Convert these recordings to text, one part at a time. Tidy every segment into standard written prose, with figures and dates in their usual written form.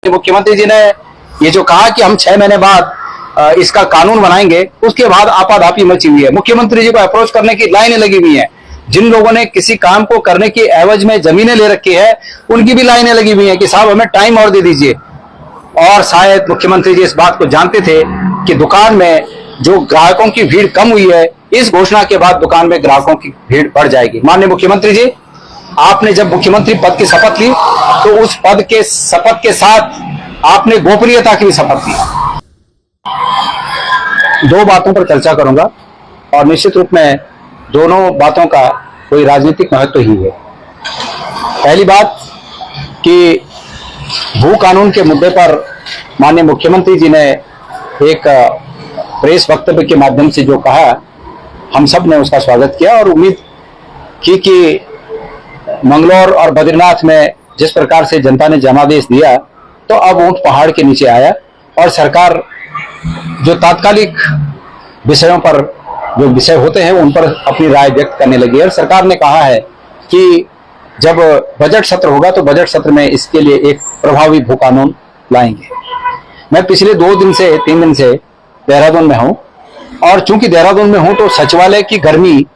मुख्यमंत्री जी ने ये जो कहा कि हम 6 महीने बाद इसका कानून बनाएंगे, उसके बाद आपाधापी मची हुई है। मुख्यमंत्री जी को अप्रोच करने की लाइनें लगी हुई हैं। जिन लोगों ने किसी काम को करने की एवज में जमीनें ले रखी है, उनकी भी लाइनें लगी हुई हैं कि साहब हमें टाइम और दे दीजिए। और शायद मुख्यमंत्री जी इस बात को जानते थे कि दुकान में जो ग्राहकों की भीड़ कम हुई है, इस घोषणा के बाद दुकान में ग्राहकों की भीड़ बढ़ जाएगी। माननीय मुख्यमंत्री जी, आपने जब मुख्यमंत्री पद की शपथ ली तो उस पद के शपथ के साथ आपने गोपनीयता की भी शपथ ली। दो बातों पर चर्चा करूंगा और निश्चित रूप में दोनों बातों का कोई राजनीतिक महत्व ही है। पहली बात कि भू कानून के मुद्दे पर माननीय मुख्यमंत्री जी ने एक प्रेस वक्तव्य के माध्यम से जो कहा, हम सब ने उसका स्वागत किया और उम्मीद की कि मंगलौर और बद्रीनाथ में जिस प्रकार से जनता ने जनादेश दिया, तो अब ऊंट पहाड़ के नीचे आया और सरकार जो तात्कालिक विषयों पर जो विषय होते हैं उन पर अपनी राय व्यक्त करने लगी है। और सरकार ने कहा है कि जब बजट सत्र होगा तो बजट सत्र में इसके लिए एक प्रभावी भू कानून लाएंगे। मैं पिछले 3 दिन से देहरादून में हूं और चूंकि देहरादून में हूं तो सचिवालय की गर्मी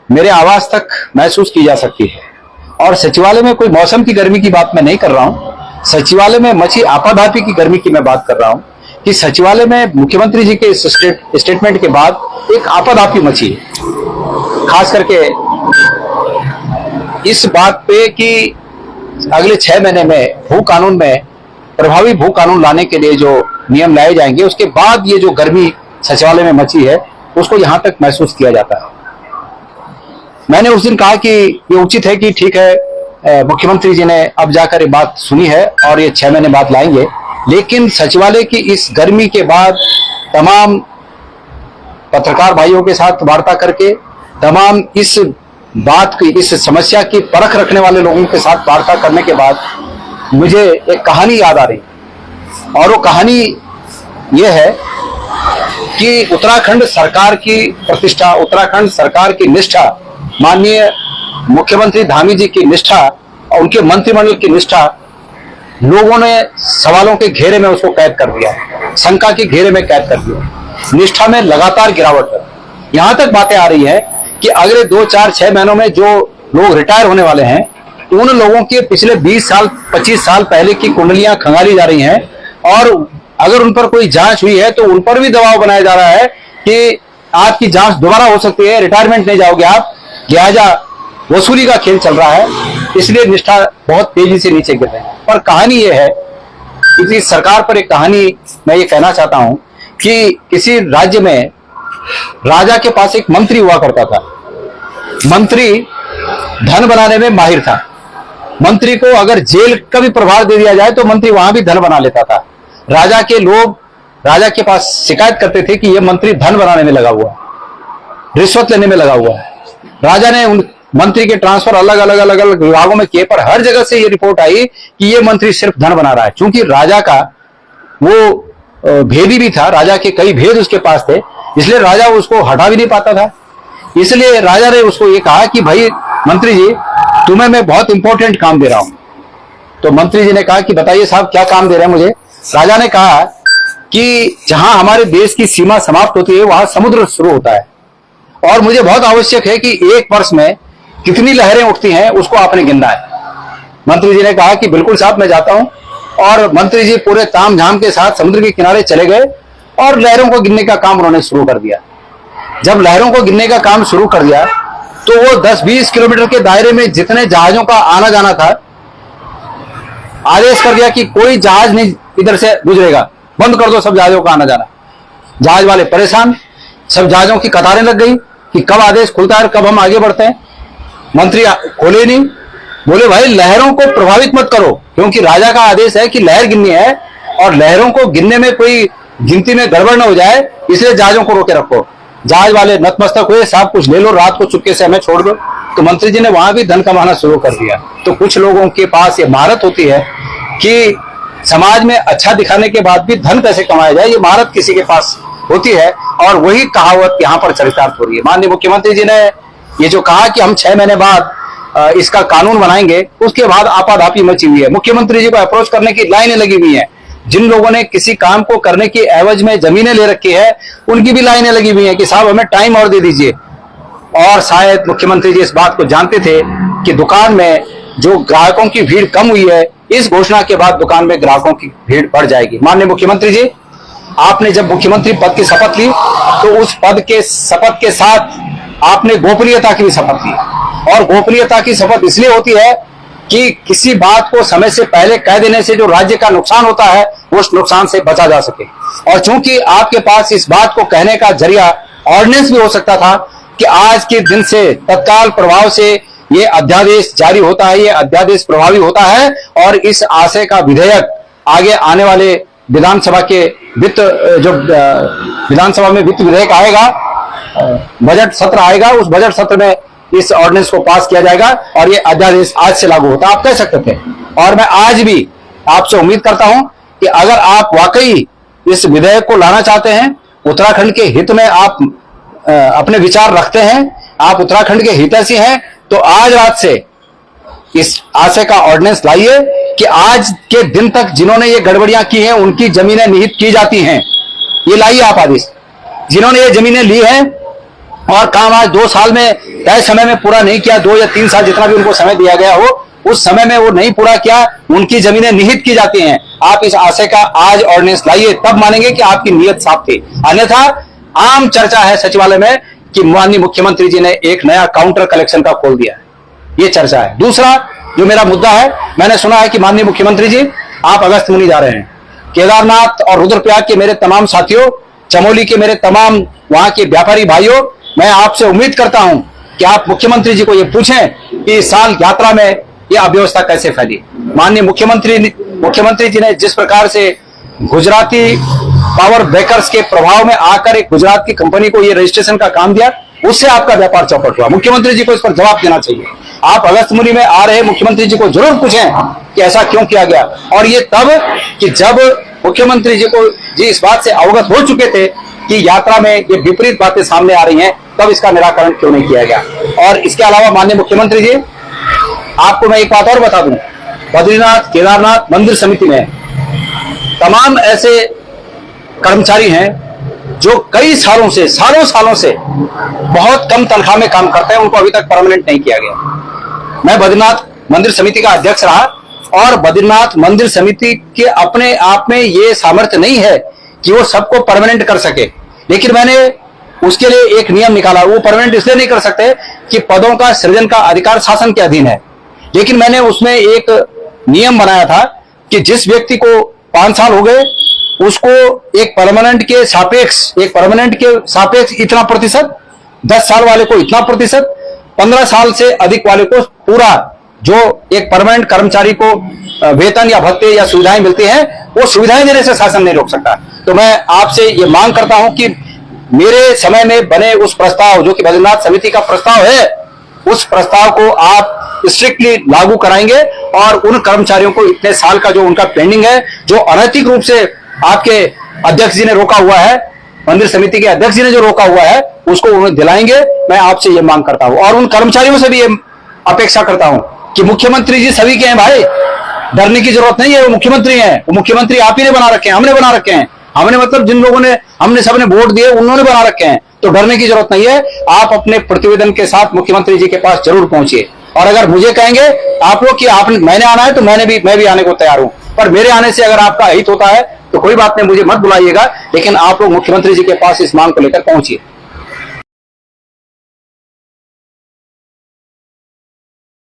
मेरे आवास तक महसूस की जा सकती है। और सचिवालय में कोई मौसम की गर्मी की बात मैं नहीं कर रहा हूं, सचिवालय में मची आपाधापी की गर्मी की मैं बात कर रहा हूं कि सचिवालय में मुख्यमंत्री जी के स्टेटमेंट के बाद एक आपाधापी मची है। खास करके इस बात पे कि अगले 6 महीने में भू कानून में प्रभावी भू कानून लाने के लिए जो नियम लाए जाएंगे, उसके बाद ये जो गर्मी सचिवालय में मची है उसको यहां तक महसूस किया जाता है। मैंने उस दिन कहा कि ये उचित है कि ठीक है, मुख्यमंत्री जी ने अब जाकर ये बात सुनी है और ये 6 महीने बाद लाएंगे, लेकिन सचिवालय की इस गर्मी के बाद तमाम पत्रकार भाइयों के साथ वार्ता करके, तमाम इस बात की, इस समस्या की परख रखने वाले लोगों के साथ वार्ता करने के बाद मुझे एक कहानी याद आ रही और वो कहानी ये है कि उत्तराखंड सरकार की प्रतिष्ठा, उत्तराखंड सरकार की निष्ठा, माननीय मुख्यमंत्री धामी जी की निष्ठा और उनके मंत्रिमंडल की निष्ठा, लोगों ने सवालों के घेरे में उसको कैद कर दिया, शंका के घेरे में कैद कर दिया। निष्ठा में लगातार गिरावट है। यहां तक बातें आ रही है कि अगले 2, 4, 6 महीनों में जो लोग रिटायर होने वाले हैं, उन लोगों के पिछले 20 साल 25 साल पहले की कुंडलियां खंगाली जा रही हैं और अगर उन पर कोई जांच हुई है तो उन पर भी दबाव बनाया जा रहा है कि आपकी जांच दोबारा हो सकती है, रिटायरमेंट नहीं जाओगे आप, लिहाजा वसूली का खेल चल रहा है, इसलिए निष्ठा बहुत तेजी से नीचे गिर रही है। पर कहानी ये है, किसी सरकार पर एक कहानी मैं ये कहना चाहता हूं कि किसी राज्य में राजा के पास एक मंत्री हुआ करता था। मंत्री धन बनाने में माहिर था। मंत्री को अगर जेल का भी प्रभार दे दिया जाए तो मंत्री वहां भी धन बना लेता था। राजा के लोग राजा के पास शिकायत करते थे कि यह मंत्री धन बनाने में लगा हुआ है, रिश्वत लेने में लगा हुआ है। राजा ने उन मंत्री के ट्रांसफर अलग अलग विभागों में किए, पर हर जगह से ये रिपोर्ट आई कि ये मंत्री सिर्फ धन बना रहा है। चूंकि राजा का वो भेदी भी था, राजा के कई भेद उसके पास थे, इसलिए राजा उसको हटा भी नहीं पाता था। इसलिए राजा ने उसको ये कहा कि भाई मंत्री जी, तुम्हें मैं बहुत इंपॉर्टेंट काम दे रहा हूं। तो मंत्री जी ने कहा कि बताइए साहब, क्या काम दे रहे हैं मुझे। राजा ने कहा कि जहां हमारे देश की सीमा समाप्त होती है वहां समुद्र शुरू होता है और मुझे बहुत आवश्यक है कि एक वर्ष में कितनी लहरें उठती हैं उसको आपने गिनना है। मंत्री जी ने कहा कि बिल्कुल साहब, मैं जाता हूं। और मंत्री जी पूरे ताम झाम के साथ समुद्र के किनारे चले गए और लहरों को गिनने का काम उन्होंने शुरू कर दिया। जब लहरों को गिनने का काम शुरू कर दिया तो वो 10-20 किलोमीटर के दायरे में जितने जहाजों का आना जाना था, आदेश कर दिया कि कोई जहाज नहीं इधर से गुजरेगा, बंद कर दो सब जहाजों का आना जाना। जहाज वाले परेशान, सब जहाजों की कतारें लग गई कि कब आदेश खुलता है, कब हम आगे बढ़ते हैं। मंत्री खोले नहीं, बोले भाई लहरों को प्रभावित मत करो, क्योंकि राजा का आदेश है कि लहर गिननी है और लहरों को गिनने में कोई गिनती में गड़बड़ न हो जाए, इसलिए जहाजों को रोके रखो। जहाज वाले नतमस्तक हुए, साहब कुछ ले लो, रात को चुपके से हमें छोड़ दो। तो मंत्री जी ने वहां भी धन कमाना शुरू कर दिया। तो कुछ लोगों के पास ये महारत होती है कि समाज में अच्छा दिखाने के बाद भी धन कैसे कमाया जाए, ये महारत किसी के पास होती है और वही कहावत यहां पर चरितार्थ हो रही है। माननीय मुख्यमंत्री जी ने ये जो कहा कि हम 6 महीने बाद इसका कानून बनाएंगे, उसके बाद आपाधापी मची हुई है। मुख्यमंत्री जी को अप्रोच करने की लाइनें लगी हुई हैं। जिन लोगों ने किसी काम को करने की एवज में जमीनें ले रखी है, उनकी भी लाइनें लगी हुई हैं कि साहब हमें टाइम और दे दीजिए। और शायद मुख्यमंत्री जी इस बात को जानते थे कि दुकान में जो ग्राहकों की भीड़ कम हुई है, इस घोषणा के बाद दुकान में ग्राहकों की भीड़ बढ़ जाएगी। माननीय मुख्यमंत्री जी, आपने जब मुख्यमंत्री पद की शपथ ली तो उस पद के शपथ के साथ आपने गोपनीयता की भी शपथ ली। और गोपनीयता की शपथ इसलिए होती है कि किसी बात को समय से पहले कह देने से जो राज्य का नुकसान होता है, उस नुकसान से बचा जा सके। और चूंकि आपके पास इस बात को कहने का जरिया ऑर्डिनेंस भी हो सकता था कि आज के दिन से तत्काल प्रभाव से ये अध्यादेश जारी होता है, ये अध्यादेश प्रभावी होता है और इस आशय का विधेयक आगे आने वाले विधानसभा के विधानसभा में वित्त विधेयक आएगा, बजट सत्र आएगा, उस बजट सत्र में इस ऑर्डिनेंस को पास किया जाएगा और ये अध्यादेश आज से लागू होता है, आप कह सकते थे। और मैं आज भी आपसे उम्मीद करता हूं कि अगर आप वाकई इस विधेयक को लाना चाहते हैं, उत्तराखंड के हित में आप अपने विचार रखते हैं, आप उत्तराखंड के हितैषी हैं, तो आज रात से इस आशय का ऑर्डिनेंस लाइए कि आज के दिन तक जिन्होंने ये गड़बड़ियां की हैं उनकी जमीनें निहित की जाती हैं। ये लाइए आप आदेश। जिन्होंने ये जमीनें ली हैं और काम आज 2 साल में तय समय में पूरा नहीं किया, 2 या 3 साल जितना भी उनको समय दिया गया हो, उस समय में वो नहीं पूरा किया, उनकी जमीनें निहित की जाती हैं। आप इस आशय का आज ऑर्डिनेंस लाइए, तब मानेंगे कि आपकी नीयत साफ थी। अन्यथा आम चर्चा है सचिवालय में कि माननीय मुख्यमंत्री जी ने एक नया काउंटर कलेक्शन का खोल दिया है, ये चर्चा है। दूसरा जो मेरा मुद्दा है, मैंने सुना है कि माननीय मुख्यमंत्री जी आप अगस्त मुनि जा रहे हैं। केदारनाथ और रुद्रप्रयाग के मेरे तमाम साथियों, चमोली के मेरे तमाम वहां के व्यापारी भाइयों, मैं आपसे उम्मीद करता हूं कि आप मुख्यमंत्री जी को यह पूछें कि इस साल यात्रा में यह अव्यवस्था कैसे फैली। माननीय मुख्यमंत्री जी ने जिस प्रकार से गुजराती पावर ब्रेकर्स के प्रभाव में आकर एक गुजरात की कंपनी को यह रजिस्ट्रेशन का काम दिया, उससे आपका व्यापार चौपट हुआ। मुख्यमंत्री जी को इस पर जवाब देना चाहिए। आप अगस्त मुनि में आ रहे मुख्यमंत्री जी को जरूर पूछें कि ऐसा क्यों किया गया, और ये तब कि जब मुख्यमंत्री जी इस बात से अवगत हो चुके थे कि यात्रा में ये विपरीत बातें सामने आ रही हैं, तब इसका निराकरण क्यों नहीं किया गया। और इसके अलावा माननीय मुख्यमंत्री जी, आपको मैं एक बात और बता दूं, बद्रीनाथ केदारनाथ मंदिर समिति में तमाम ऐसे कर्मचारी हैं जो कई सालों से बहुत कम तनख्वाह में काम करते हैं, उनको अभी तक परमानेंट नहीं किया गया। मैं बद्रीनाथ मंदिर समिति का अध्यक्ष रहा और बद्रीनाथ मंदिर समिति के अपने आप में ये सामर्थ्य नहीं है कि वो सबको परमानेंट कर सके, लेकिन मैंने उसके लिए एक नियम निकाला। वो परमानेंट इसलिए नहीं कर सकते कि पदों का सृजन का अधिकार शासन के अधीन है, लेकिन मैंने उसमें एक नियम बनाया था कि जिस व्यक्ति को 5 साल हो गए उसको एक परमानेंट के सापेक्ष इतना प्रतिशत, 10 साल वाले को इतना प्रतिशत, 15 साल से अधिक वाले को पूरा जो एक परमानेंट कर्मचारी को वेतन या भत्ते या सुविधाएं मिलती हैं, वो सुविधाएं देने से शासन नहीं रोक सकता। तो मैं आपसे ये मांग करता हूं कि मेरे समय में बने उस प्रस्ताव, जो कि बद्रीनाथ समिति का प्रस्ताव है, उस प्रस्ताव को आप स्ट्रिक्टली लागू कराएंगे और उन कर्मचारियों को इतने साल का जो उनका पेंडिंग है, जो अनैतिक रूप से आपके अध्यक्ष जी ने रोका हुआ है, मंदिर समिति के अध्यक्ष जी ने जो रोका हुआ है, उसको उन्हें दिलाएंगे। मैं आपसे ये मांग करता हूं और उन कर्मचारियों से भी ये अपेक्षा करता हूं कि मुख्यमंत्री जी सभी के हैं भाई, डरने की जरूरत नहीं है। वो मुख्यमंत्री हैं, वो मुख्यमंत्री आप ही ने बना रखे हैं, हमने बना रखे हैं, हमने मतलब जिन लोगों ने हमने सबने वोट दिए उन्होंने बना रखे हैं, तो डरने की जरूरत नहीं है। आप अपने प्रतिवेदन के साथ मुख्यमंत्री जी के पास जरूर पहुंचिए और अगर मुझे कहेंगे आप लोग कि मैंने आना है तो मैं भी आने को तैयार हूं, पर मेरे आने से अगर आपका हित होता है तो कोई बात नहीं, मुझे मत बुलाइएगा, लेकिन आप लोग मुख्यमंत्री जी के पास इस मांग को लेकर पहुंचिए।